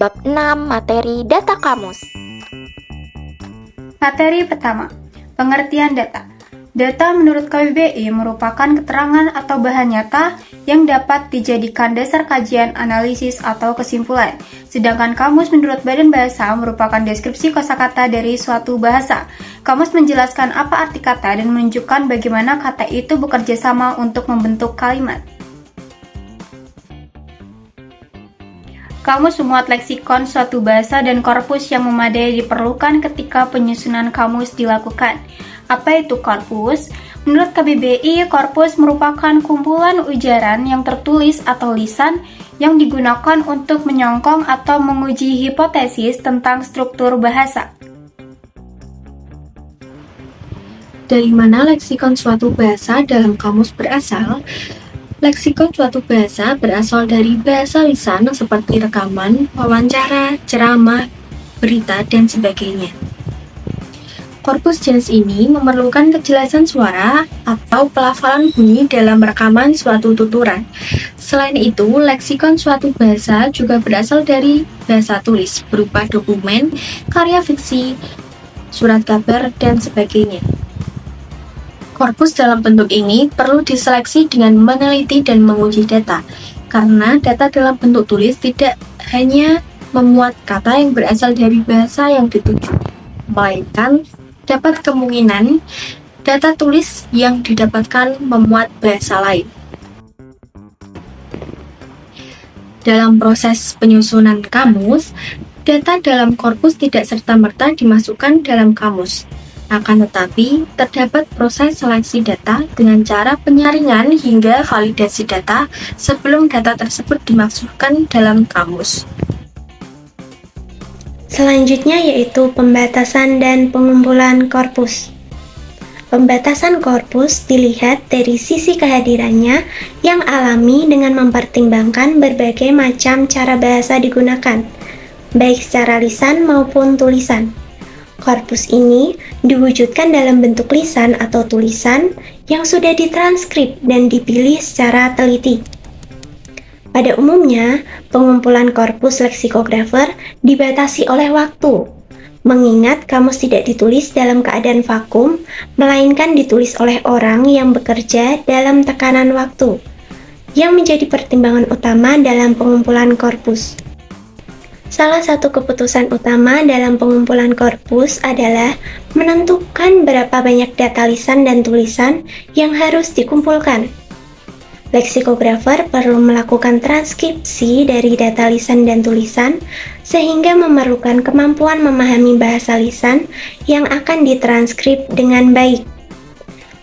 Bab 6 Materi Data Kamus. Materi pertama, pengertian data. Data menurut KBBI merupakan keterangan atau bahan nyata yang dapat dijadikan dasar kajian, analisis, atau kesimpulan. Sedangkan kamus menurut Badan Bahasa merupakan deskripsi kosakata dari suatu bahasa. Kamus menjelaskan apa arti kata dan menunjukkan bagaimana kata itu bekerja sama untuk membentuk kalimat. Kamus memuat leksikon suatu bahasa dan korpus yang memadai diperlukan ketika penyusunan kamus dilakukan. Apa itu korpus? Menurut KBBI, korpus merupakan kumpulan ujaran yang tertulis atau lisan yang digunakan untuk menyongkong atau menguji hipotesis tentang struktur bahasa. Dari mana leksikon suatu bahasa dalam kamus berasal? Leksikon suatu bahasa berasal dari bahasa lisan seperti rekaman, wawancara, ceramah, berita, dan sebagainya. Korpus jenis ini memerlukan kejelasan suara atau pelafalan bunyi dalam rekaman suatu tuturan. Selain itu, leksikon suatu bahasa juga berasal dari bahasa tulis berupa dokumen, karya fiksi, surat kabar, dan sebagainya. Korpus dalam bentuk ini perlu diseleksi dengan meneliti dan menguji data, karena data dalam bentuk tulis tidak hanya memuat kata yang berasal dari bahasa yang dituju, melainkan dapat kemungkinan data tulis yang didapatkan memuat bahasa lain. Dalam proses penyusunan kamus, data dalam korpus tidak serta-merta dimasukkan dalam kamus. Akan tetapi, terdapat proses seleksi data dengan cara penyaringan hingga validasi data sebelum data tersebut dimasukkan dalam kamus. Selanjutnya yaitu pembatasan dan pengumpulan korpus. Pembatasan korpus dilihat dari sisi kehadirannya yang alami dengan mempertimbangkan berbagai macam cara bahasa digunakan, baik secara lisan maupun tulisan. Korpus ini diwujudkan dalam bentuk lisan atau tulisan yang sudah ditranskrip dan dipilih secara teliti. Pada umumnya, pengumpulan korpus leksikografer dibatasi oleh waktu, mengingat kamus tidak ditulis dalam keadaan vakum, melainkan ditulis oleh orang yang bekerja dalam tekanan waktu, yang menjadi pertimbangan utama dalam pengumpulan korpus. Salah satu keputusan utama dalam pengumpulan korpus adalah menentukan berapa banyak data lisan dan tulisan yang harus dikumpulkan. Leksikografer perlu melakukan transkripsi dari data lisan dan tulisan sehingga memerlukan kemampuan memahami bahasa lisan yang akan ditranskrip dengan baik.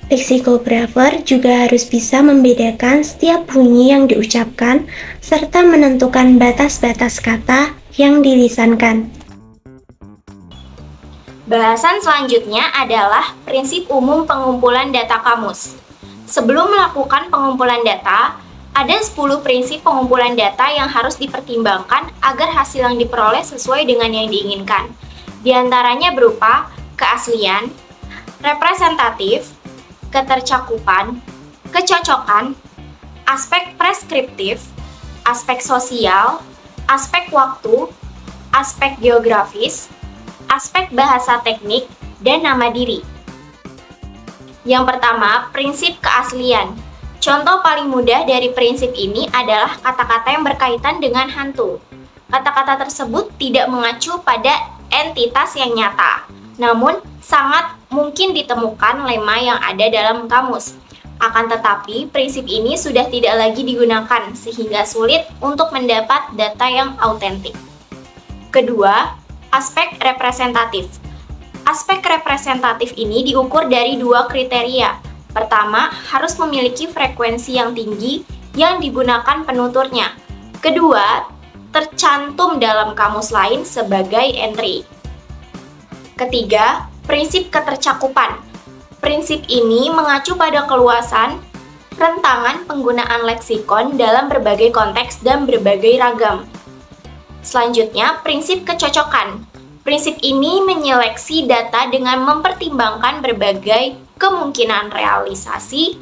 Leksikografer juga harus bisa membedakan setiap bunyi yang diucapkan serta menentukan batas-batas kata yang dilisankan. Bahasan selanjutnya adalah prinsip umum pengumpulan data kamus. Sebelum melakukan pengumpulan data, ada 10 prinsip pengumpulan data yang harus dipertimbangkan agar hasil yang diperoleh sesuai dengan yang diinginkan. Di antaranya berupa keaslian, representatif, ketercakupan, kecocokan, aspek preskriptif, aspek sosial, aspek waktu, aspek geografis, aspek bahasa teknik, dan nama diri. Yang pertama, prinsip keaslian. Contoh paling mudah dari prinsip ini adalah kata-kata yang berkaitan dengan hantu. Kata-kata tersebut tidak mengacu pada entitas yang nyata, namun sangat mungkin ditemukan lema yang ada dalam kamus. Akan tetapi, prinsip ini sudah tidak lagi digunakan sehingga sulit untuk mendapat data yang autentik. Kedua, aspek representatif. Aspek representatif ini diukur dari 2 kriteria. Pertama, harus memiliki frekuensi yang tinggi yang digunakan penuturnya. Kedua, tercantum dalam kamus lain sebagai entry. Ketiga, prinsip ketercakupan. Prinsip ini mengacu pada keluasan rentangan penggunaan leksikon dalam berbagai konteks dan berbagai ragam. Selanjutnya, prinsip kecocokan. Prinsip ini menyeleksi data dengan mempertimbangkan berbagai kemungkinan realisasi,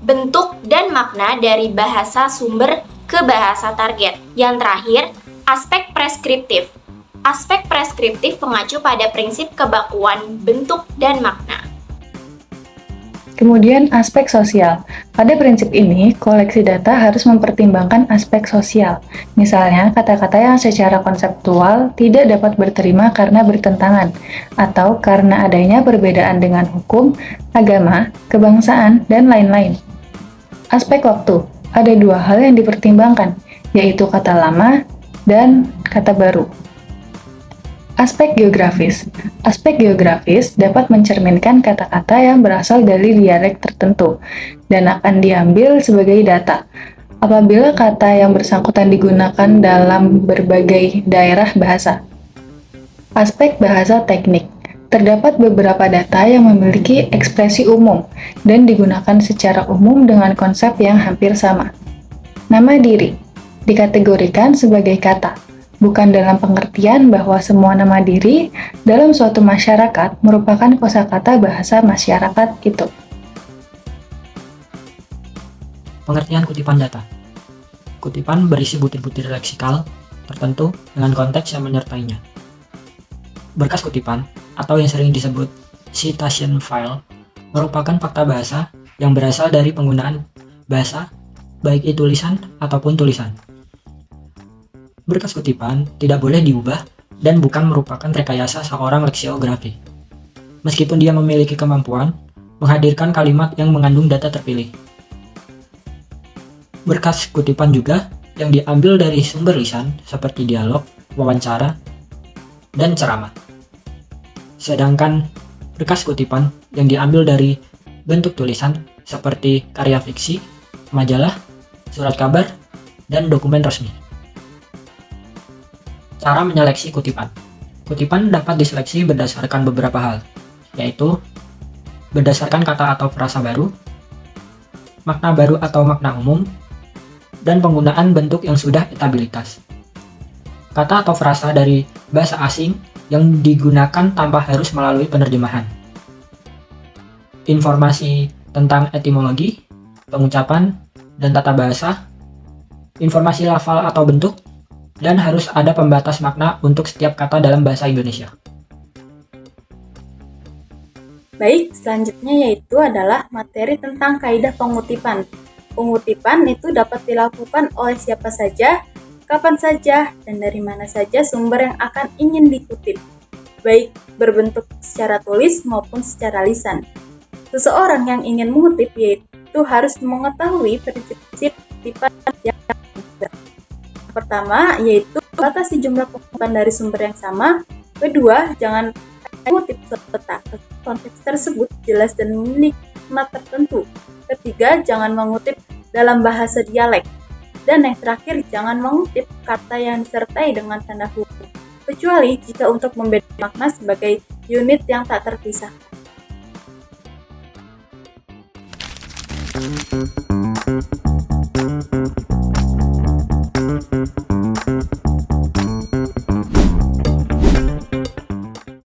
bentuk, dan makna dari bahasa sumber ke bahasa target. Yang terakhir, Aspek preskriptif. Aspek preskriptif mengacu pada prinsip kebakuan bentuk dan makna. Kemudian aspek sosial. Pada prinsip ini, koleksi data harus mempertimbangkan aspek sosial. Misalnya, kata-kata yang secara konseptual tidak dapat berterima karena bertentangan, atau karena adanya perbedaan dengan hukum, agama, kebangsaan, dan lain-lain. Aspek waktu. Ada dua hal yang dipertimbangkan, yaitu kata lama dan kata baru. Aspek geografis. Aspek geografis dapat mencerminkan kata-kata yang berasal dari dialek tertentu dan akan diambil sebagai data. Apabila kata yang bersangkutan digunakan dalam berbagai daerah bahasa. Aspek bahasa teknik. Terdapat beberapa data yang memiliki ekspresi umum dan digunakan secara umum dengan konsep yang hampir sama. Nama diri dikategorikan sebagai kata, bukan dalam pengertian bahwa semua nama diri dalam suatu masyarakat merupakan kosakata bahasa masyarakat itu. Pengertian kutipan data. Kutipan berisi butir-butir leksikal tertentu dengan konteks yang menyertainya. Berkas kutipan, atau yang sering disebut citation file, merupakan fakta bahasa yang berasal dari penggunaan bahasa, baik itu lisan ataupun tulisan. Berkas kutipan tidak boleh diubah dan bukan merupakan rekayasa seorang leksiografi. Meskipun dia memiliki kemampuan menghadirkan kalimat yang mengandung data terpilih. Berkas kutipan juga yang diambil dari sumber lisan seperti dialog, wawancara, dan ceramah. Sedangkan berkas kutipan yang diambil dari bentuk tulisan seperti karya fiksi, majalah, surat kabar, dan dokumen resmi. Cara menyeleksi kutipan. Kutipan dapat diseleksi berdasarkan beberapa hal, yaitu berdasarkan kata atau frasa baru, makna baru atau makna umum, dan penggunaan bentuk yang sudah etabilitas. Kata atau frasa dari bahasa asing yang digunakan tanpa harus melalui penerjemahan. Informasi tentang etimologi, pengucapan, dan tata bahasa, informasi lafal atau bentuk, dan harus ada pembatas makna untuk setiap kata dalam bahasa Indonesia. Baik, selanjutnya yaitu adalah materi tentang kaidah pengutipan. Pengutipan itu dapat dilakukan oleh siapa saja, kapan saja, dan dari mana saja sumber yang akan ingin dikutip, baik berbentuk secara tulis maupun secara lisan. Seseorang yang ingin mengutip yaitu harus mengetahui prinsip kutipan yang ada. Pertama, yaitu batasi jumlah kutipan dari sumber yang sama. Kedua, jangan mengutip serta konteks tersebut jelas dan memiliki makna tertentu. Ketiga, jangan mengutip dalam bahasa dialek. Dan yang terakhir, jangan mengutip kata yang disertai dengan tanda huruf, kecuali jika untuk membedakan makna sebagai unit yang tak terpisahkan.